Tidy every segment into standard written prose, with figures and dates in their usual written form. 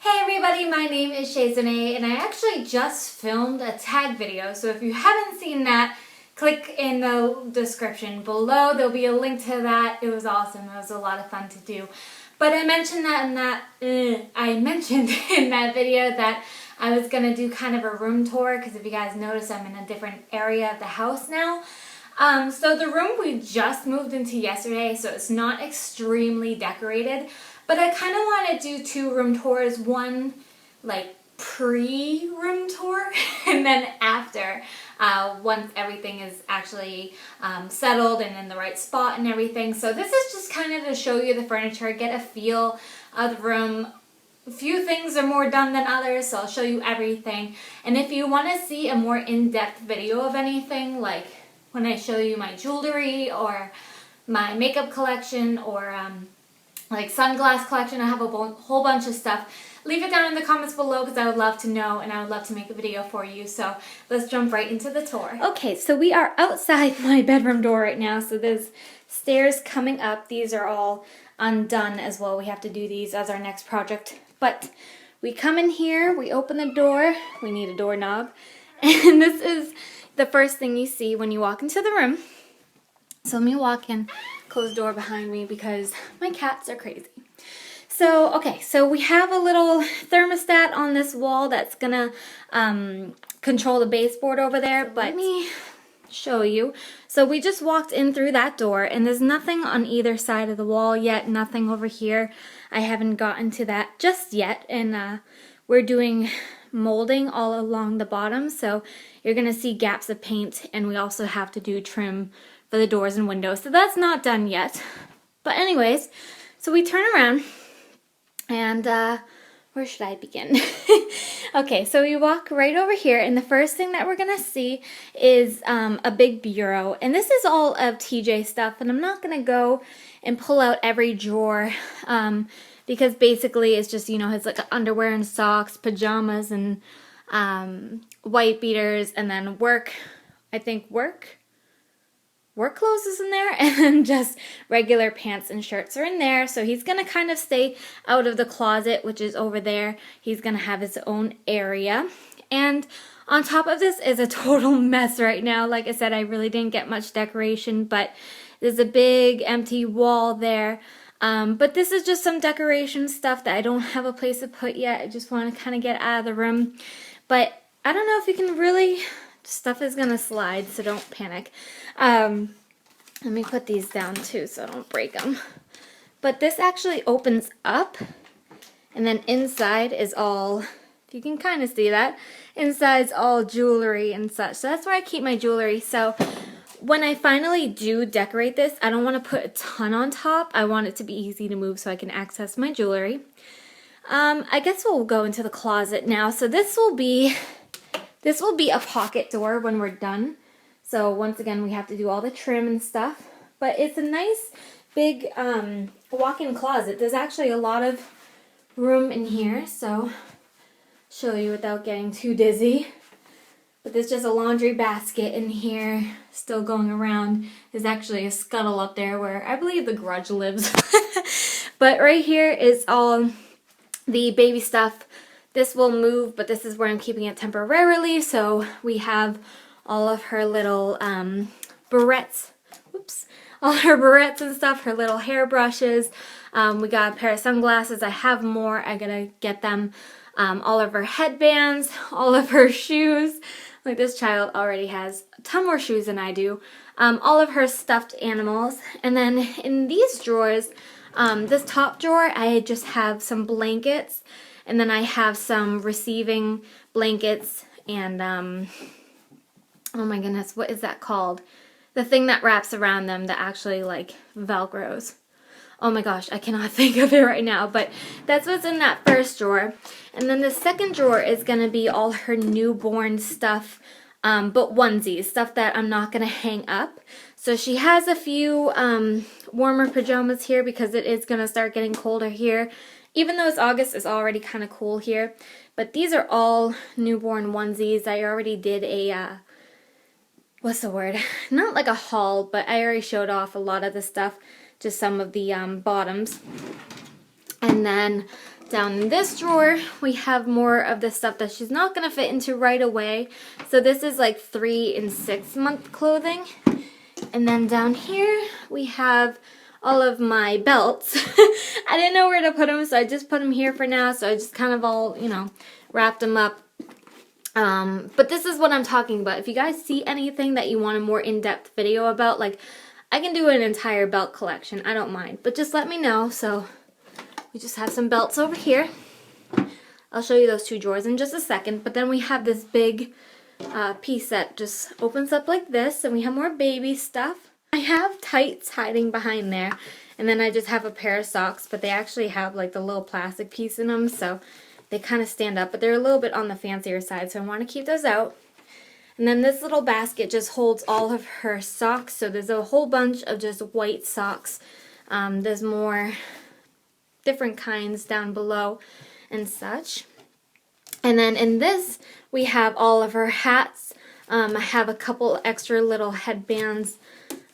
Hey everybody, my name is Shazanae and I actually just filmed a tag video, so if you haven't seen that, click in the description below. There'll be a link to that. It was awesome. It was a lot of fun to do. But I mentioned in that video that I was going to do kind of a room tour, because if you guys notice, I'm in a different area of the house now. So the room we just moved into yesterday, so it's not extremely decorated, but I kind of want to do two room tours, one like pre-room tour and then after, once everything is actually settled and in the right spot and everything. So this is just kind of to show you the furniture, get a feel of the room. A few things are more done than others, so I'll show you everything. And if you want to see a more in-depth video of anything, like when I show you my jewelry or my makeup collection or like sunglass collection, I have a whole bunch of stuff. Leave it down in the comments below because I would love to know and I would love to make a video for you. So let's jump right into the tour. Okay, so we are outside my bedroom door right now. So there's stairs coming up. These are all undone as well. We have to do these as our next project. But we come in here, we open the door, we need a doorknob. And this is the first thing you see when you walk into the room. So let me walk in, close the door behind me because my cats are crazy. So, okay, so we have a little thermostat on this wall that's gonna control the baseboard over there, but let me show you. So we just walked in through that door and there's nothing on either side of the wall yet, nothing over here. I haven't gotten to that just yet, and we're doing molding all along the bottom, so you're gonna see gaps of paint, and we also have to do trim for the doors and windows, so that's not done yet. But anyways, so we turn around and where should I begin? Okay, so we walk right over here, and the first thing that we're gonna see is a big bureau, and this is all of TJ stuff, and I'm not gonna go and pull out every drawer because basically it's just, you know, his like underwear and socks, pajamas, and white beaters, and then work clothes is in there, and then just regular pants and shirts are in there. So he's going to kind of stay out of the closet, which is over there. He's going to have his own area. And on top of this is a total mess right now. Like I said, I really didn't get much decoration, but there's a big empty wall there. But this is just some decoration stuff that I don't have a place to put yet. I just want to kind of get out of the room. But I don't know if you can really... Stuff is going to slide, so don't panic. Let me put these down too so I don't break them. But this actually opens up, and then inside is all, if you can kind of see that, inside's all jewelry and such. So that's where I keep my jewelry. So when I finally do decorate this, I don't want to put a ton on top. I want it to be easy to move so I can access my jewelry. I guess we'll go into the closet now. So this will be a pocket door when we're done. So once again, we have to do all the trim and stuff. But it's a nice big walk-in closet. There's actually a lot of room in here, so show you without getting too dizzy. But there's just a laundry basket in here still going around. There's actually a scuttle up there where I believe the Grudge lives. But right here is all the baby stuff. This will move, but this is where I'm keeping it temporarily. So we have all of her little barrettes. Whoops. All her barrettes and stuff, her little hairbrushes. We got a pair of sunglasses. I have more. I gotta get them. All of her headbands, all of her shoes. Like, this child already has a ton more shoes than I do. All of her stuffed animals. And then in these drawers, this top drawer, I just have some blankets. And then I have some receiving blankets and, oh my goodness, what is that called? The thing that wraps around them that actually, like, Velcros. Oh my gosh, I cannot think of it right now, but that's what's in that first drawer. And then the second drawer is going to be all her newborn stuff, but onesies, stuff that I'm not going to hang up. So she has a few warmer pajamas here because it is going to start getting colder here. Even though it's August, it's already kind of cool here. But these are all newborn onesies. I already did a, what's the word? Not like a haul, but I already showed off a lot of the stuff. Just some of the bottoms. And then Down in this drawer, we have more of the stuff that she's not going to fit into right away. So this is like 3 and 6 month clothing. And then down here, we have all of my belts. I didn't know where to put them, so I just put them here for now. So I just kind of all, you know, wrapped them up. But this is what I'm talking about. If you guys see anything that you want a more in-depth video about, like, I can do an entire belt collection. I don't mind. But just let me know. So we just have some belts over here. I'll show you those 2 drawers in just a second. But then we have this big piece that just opens up like this. And we have more baby stuff. I have tights hiding behind there. And then I just have a pair of socks. But they actually have like the little plastic piece in them. So they kind of stand up. But they're a little bit on the fancier side. So I want to keep those out. And then this little basket just holds all of her socks. So there's a whole bunch of just white socks. There's more different kinds down below and such. And then in this, we have all of her hats. I have a couple extra little headbands.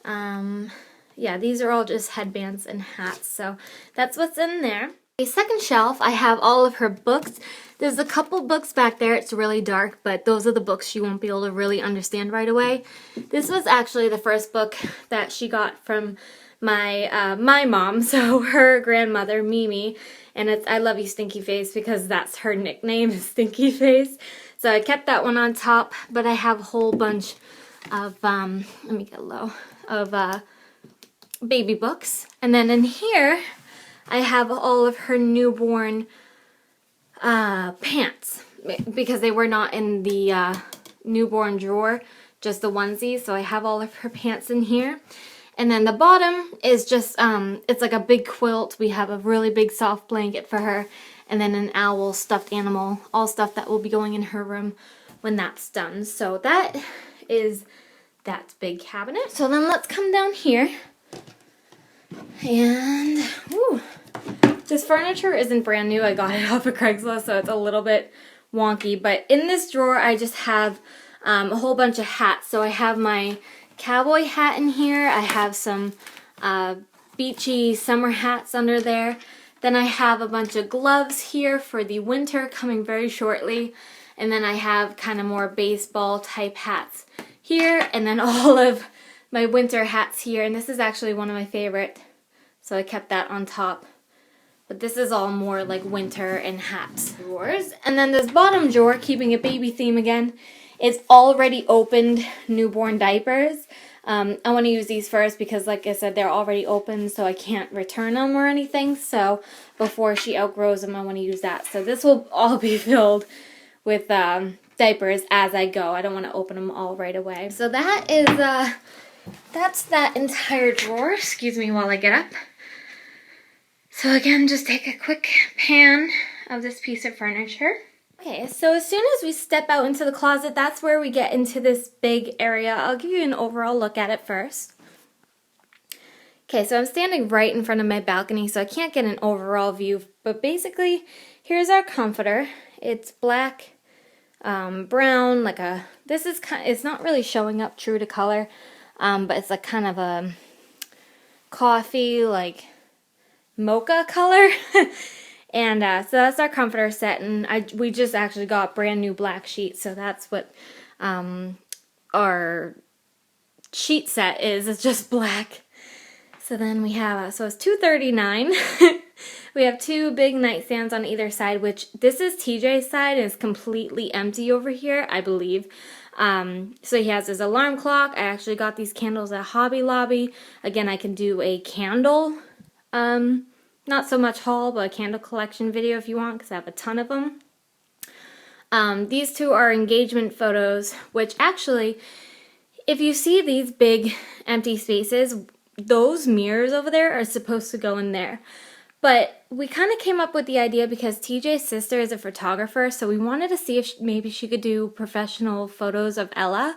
Yeah, these are all just headbands and hats. So that's what's in there. A second shelf, I have all of her books. There's a couple books back there. It's really dark, but those are the books she won't be able to really understand right away. This was actually the first book that she got from my mom, so her grandmother, Mimi, and it's I Love You Stinky Face because that's her nickname, Stinky Face. So I kept that one on top, but I have a whole bunch of, let me get low, of baby books. And then in here, I have all of her newborn pants because they were not in the newborn drawer, just the onesies. So I have all of her pants in here. And then the bottom is just, it's like a big quilt. We have a really big soft blanket for her. And then an owl, stuffed animal, all stuff that will be going in her room when that's done. So that is that big cabinet. So then let's come down here. And, woo. This furniture isn't brand new. I got it off of Craigslist, so it's a little bit wonky. But in this drawer, I just have a whole bunch of hats. So I have my cowboy hat in here. I have some beachy summer hats under there. Then I have a bunch of gloves here for the winter coming very shortly. And then I have kind of more baseball type hats here. And then all of my winter hats here. And this is actually one of my favorite. So I kept that on top. But this is all more like winter and hats drawers. And then this bottom drawer, keeping a baby theme again, is already opened newborn diapers. I want to use these first because, like I said, they're already open, so I can't return them or anything. So before she outgrows them, I want to use that. So this will all be filled with diapers as I go. I don't want to open them all right away. So that is, that's that entire drawer. Excuse me while I get up. So again, just take a quick pan of this piece of furniture. Okay, so as soon as we step out into the closet, that's where we get into this big area. I'll give you an overall look at it first. Okay, so I'm standing right in front of my balcony, so I can't get an overall view, but basically, here's our comforter. It's black, brown, like a, this is kind, it's not really showing up true to color, but it's like kind of a coffee, like mocha color. And so that's our comforter set, and we just actually got brand new black sheets, so that's what our sheet set is. It's just black. So then we have, so it's $239. We have 2 big nightstands on either side, which this is TJ's side, and it's completely empty over here, I believe. So he has his alarm clock. I actually got these candles at Hobby Lobby. Again, I can do a candle, not so much haul, but a candle collection video if you want, because I have a ton of them. These 2 are engagement photos, which actually, if you see these big empty spaces, those mirrors over there are supposed to go in there. But we kind of came up with the idea because TJ's sister is a photographer, so we wanted to see if maybe she could do professional photos of Ella,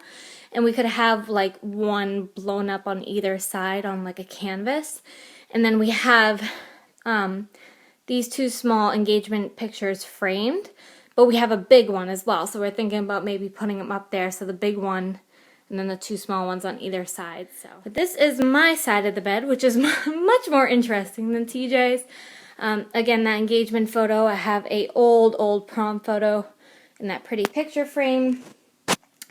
and we could have like one blown up on either side on like a canvas. And then we have these 2 small engagement pictures framed, but we have a big one as well, so we're thinking about maybe putting them up there, so the big one and then the 2 small ones on either side. So, but this is my side of the bed, which is much more interesting than TJ's. Again, that engagement photo, I have a old prom photo in that pretty picture frame.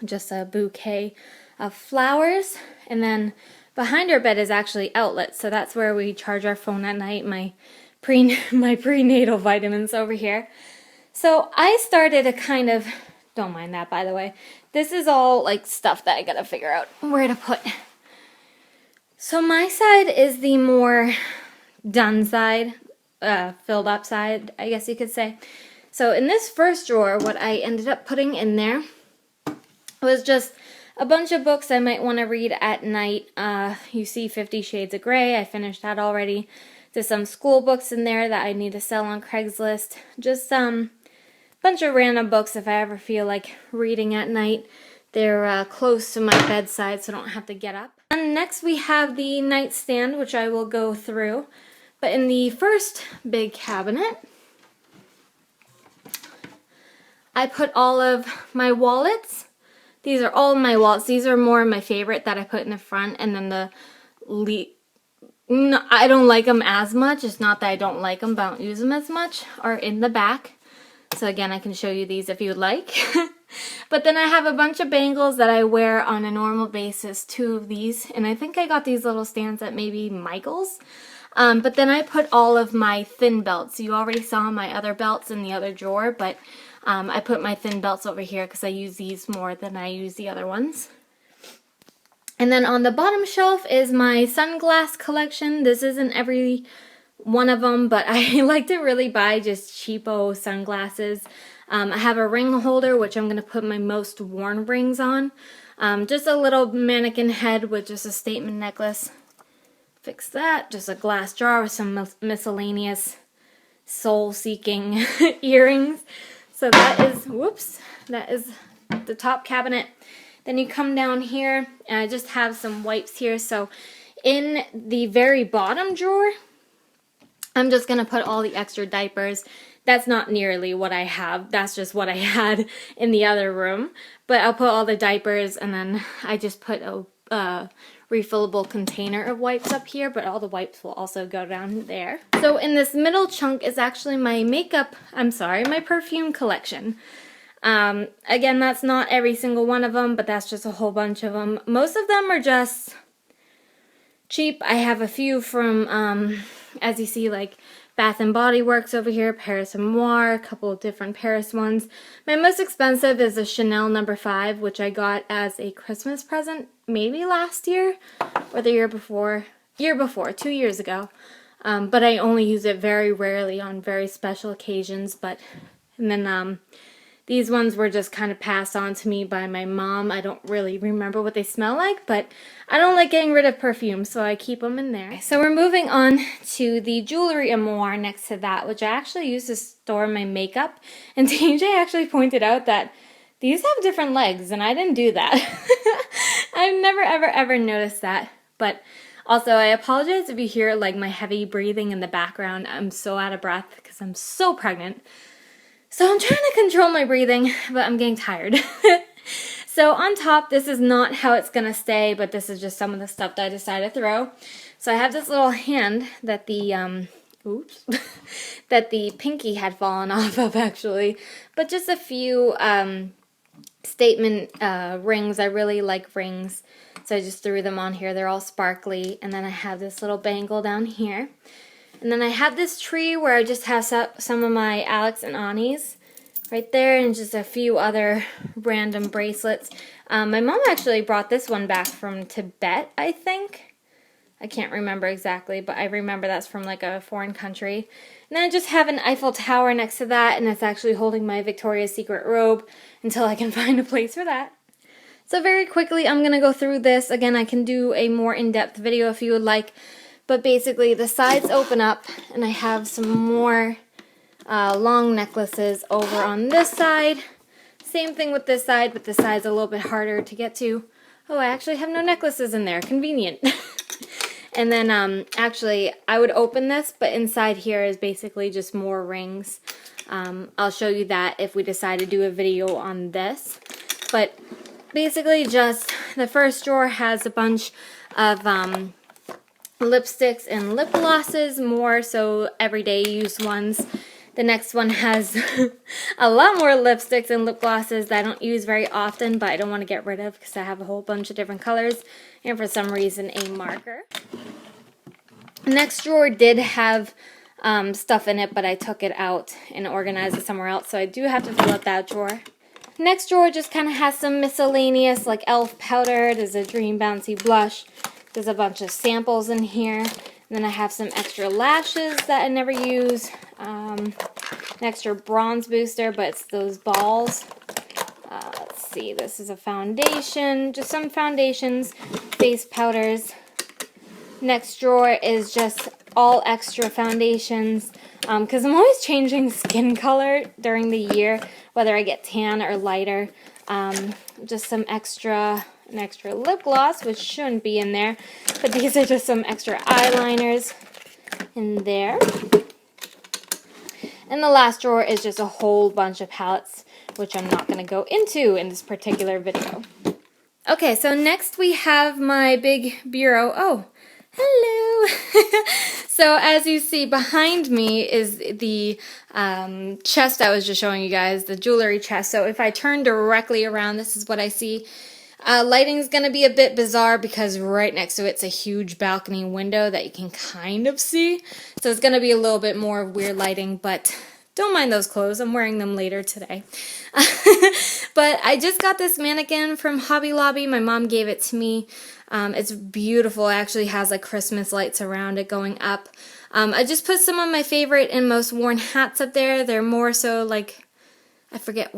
Just a bouquet of flowers. And then behind our bed is actually outlets, so that's where we charge our phone at night. My prenatal vitamins over here. So I started a kind of, don't mind that by the way, this is all like stuff that I gotta figure out where to put. So my side is the more done side, filled up side, I guess you could say. So in this first drawer, what I ended up putting in there was just a bunch of books I might want to read at night. You see 50 Shades of Grey, I finished that already. There's some school books in there that I need to sell on Craigslist. Just some bunch of random books if I ever feel like reading at night. They're close to my bedside, so I don't have to get up. And next we have the nightstand, which I will go through. But in the first big cabinet, I put all of my wallets. These are all my wallets. These are more my favorite that I put in the front, and then no, I don't like them as much. It's not that I don't like them, but I don't use them as much, are in the back. So again, I can show you these if you would like. But then I have a bunch of bangles that I wear on a normal basis, 2 of these. And I think I got these little stands at maybe Michael's. But then I put all of my thin belts. You already saw my other belts in the other drawer, but I put my thin belts over here because I use these more than I use the other ones. And then on the bottom shelf is my sunglass collection. This isn't every one of them, but I like to really buy just cheapo sunglasses. I have a ring holder, which I'm going to put my most worn rings on. Just a little mannequin head with just a statement necklace. Fix that. Just a glass jar with some miscellaneous soul-seeking earrings. So that is, whoops, that is the top cabinet. Then you come down here, and I just have some wipes here. So in the very bottom drawer, I'm just going to put all the extra diapers. That's not nearly what I have. That's just what I had in the other room. But I'll put all the diapers, and then I just put a refillable container of wipes up here, but all the wipes will also go down there. So in this middle chunk is actually my my perfume collection. Again, that's not every single one of them, but that's just a whole bunch of them. Most of them are just cheap. I have a few from, as you see, like Bath and Body Works over here, Paris Amour, a couple of different Paris ones. My most expensive is a Chanel No. 5, which I got as a Christmas present maybe last year or the year before, 2 years ago. But I only use it very rarely on very special occasions. And then these ones were just kind of passed on to me by my mom. I don't really remember what they smell like, but I don't like getting rid of perfume, so I keep them in there. So we're moving on to the jewelry armoire next to that, which I actually use to store my makeup. And TJ actually pointed out that these have different legs, and I didn't do that. I've never, ever noticed that. But also, I apologize if you hear like my heavy breathing in the background. I'm so out of breath because I'm so pregnant. So I'm trying to control my breathing, but I'm getting tired. So on top, this is not how it's going to stay, but this is just some of the stuff that I decided to throw. So I have this little hand that the, that the pinky had fallen off of actually. But just a few statement rings. I really like rings. So I just threw them on here. They're all sparkly. And then I have this little bangle down here. And then I have this tree where I just have some of my Alex and Ani's right there, and just a few other random bracelets. My mom actually brought this one back from Tibet, I think. I can't remember exactly, but I remember that's from like a foreign country. And then I just have an Eiffel Tower next to that, and it's actually holding my Victoria's Secret robe until I can find a place for that. So very quickly, I'm going to go through this. Again, I can do a more in-depth video if you would like. But basically, the sides open up, and I have some more long necklaces over on this side. Same thing with this side, but this side's a little bit harder to get to. Oh, I actually have no necklaces in there. Convenient. And then, actually, I would open this, but inside here is basically just more rings. I'll show you that if we decide to do a video on this. But basically, just the first drawer has a bunch of lipsticks and lip glosses, more so everyday use ones. The next one has a lot more lipsticks and lip glosses that I don't use very often, but I don't want to get rid of because I have a whole bunch of different colors, and for some reason a marker. Next drawer did have stuff in it, but I took it out and organized it somewhere else, so I do have to fill out that drawer. Next drawer just kind of has some miscellaneous, like e.l.f. powder. There's a Dream Bouncy blush. There's a bunch of samples in here. And then I have some extra lashes that I never use. An extra bronze booster, but it's those balls. Let's see, this is a foundation. Just some foundations, face powders. Next drawer is just all extra foundations, because I'm always changing skin color during the year, whether I get tan or lighter. Just some an extra lip gloss, which shouldn't be in there, but these are just some extra eyeliners in there. And the last drawer is just a whole bunch of palettes, which I'm not going to go into in this particular video. Okay, so next we have my big bureau. Oh, hello! So as you see behind me is the chest I was just showing you guys, the jewelry chest. So if I turn directly around, this is what I see. Lighting's going to be a bit bizarre because right next to it's a huge balcony window that you can kind of see. So it's going to be a little bit more weird lighting, but don't mind those clothes. I'm wearing them later today. But I just got this mannequin from Hobby Lobby. My mom gave it to me. It's beautiful. It actually has like Christmas lights around it going up. I just put some of my favorite and most worn hats up there. They're more so like, I forget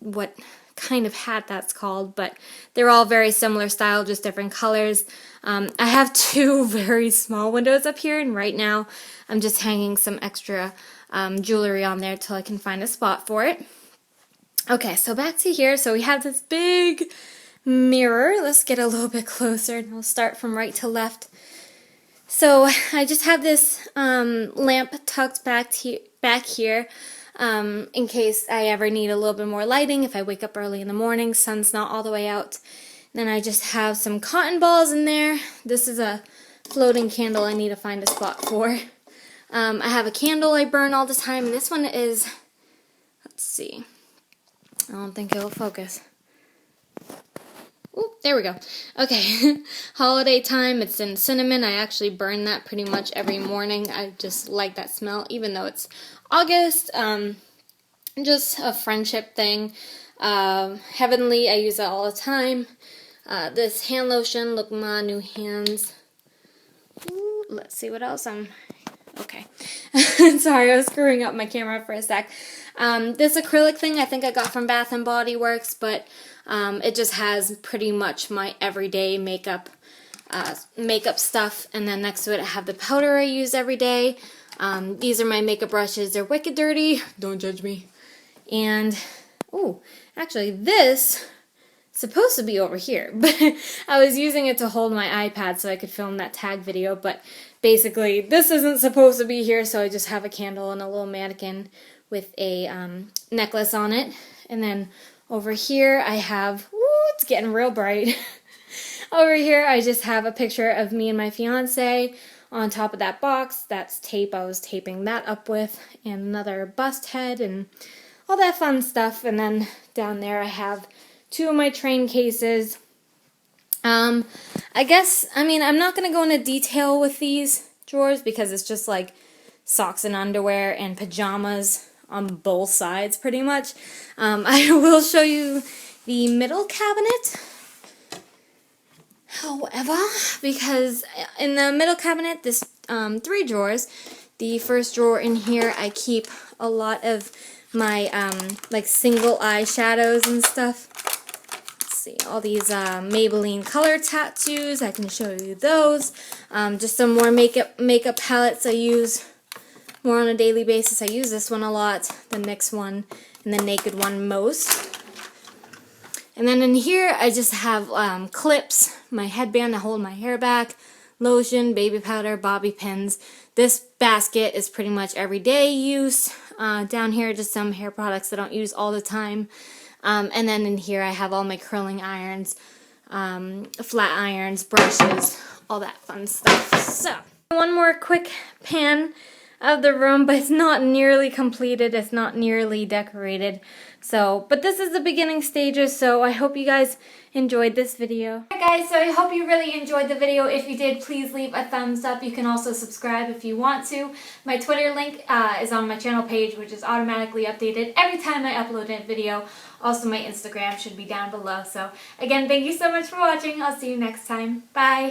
what kind of hat that's called, but they're all very similar style, just different colors. I have two very small windows up here, and right now I'm just hanging some extra jewelry on there till I can find a spot for it. Okay, so back to here. So we have this big mirror. Let's get a little bit closer, and we'll start from right to left. So I just have this lamp tucked back here. In case I ever need a little bit more lighting, if I wake up early in the morning, sun's not all the way out. Then I just have some cotton balls in there. This is a floating candle I need to find a spot for. I have a candle I burn all the time, and this one is, let's see, I don't think it'll focus. Ooh, there we go. Okay, holiday time, it's in cinnamon. I actually burn that pretty much every morning. I just like that smell, even though it's August. Just a friendship thing. Heavenly, I use that all the time. This hand lotion, look, my new hands. Ooh, let's see what else okay. Sorry, I was screwing up my camera for a sec. This acrylic thing I think I got from Bath & Body Works, but it just has pretty much my everyday makeup stuff. And then next to it I have the powder I use every day. These are my makeup brushes. They're wicked dirty. Don't judge me. And, oh, actually this is supposed to be over here, but I was using it to hold my iPad so I could film that tag video, but basically this isn't supposed to be here, so I just have a candle and a little mannequin with a necklace on it. And then over here I have, ooh, it's getting real bright. Over here I just have a picture of me and my fiance. On top of that box, that's tape I was taping that up with, and another bust head and all that fun stuff. And then down there I have two of my train cases. I guess, I mean, I'm not going to go into detail with these drawers because it's just like socks and underwear and pajamas on both sides pretty much. I will show you the middle cabinet. However, because in the middle cabinet, there's 3 drawers. The first drawer in here, I keep a lot of my like single eyeshadows and stuff. Let's see, all these Maybelline color tattoos. I can show you those. Just some more makeup palettes I use more on a daily basis. I use this one a lot, the NYX one, and the Naked one most. And then in here, I just have clips, my headband to hold my hair back, lotion, baby powder, bobby pins. This basket is pretty much everyday use. Down here, just some hair products I don't use all the time. And then in here, I have all my curling irons, flat irons, brushes, all that fun stuff. So, one more quick pan of the room, but it's not nearly completed. It's not nearly decorated. So, but this is the beginning stages, so I hope you guys enjoyed this video. Alright guys, so I hope you really enjoyed the video. If you did, please leave a thumbs up. You can also subscribe if you want to. My Twitter link is on my channel page, which is automatically updated every time I upload a video. Also, my Instagram should be down below. So, again, thank you so much for watching. I'll see you next time. Bye!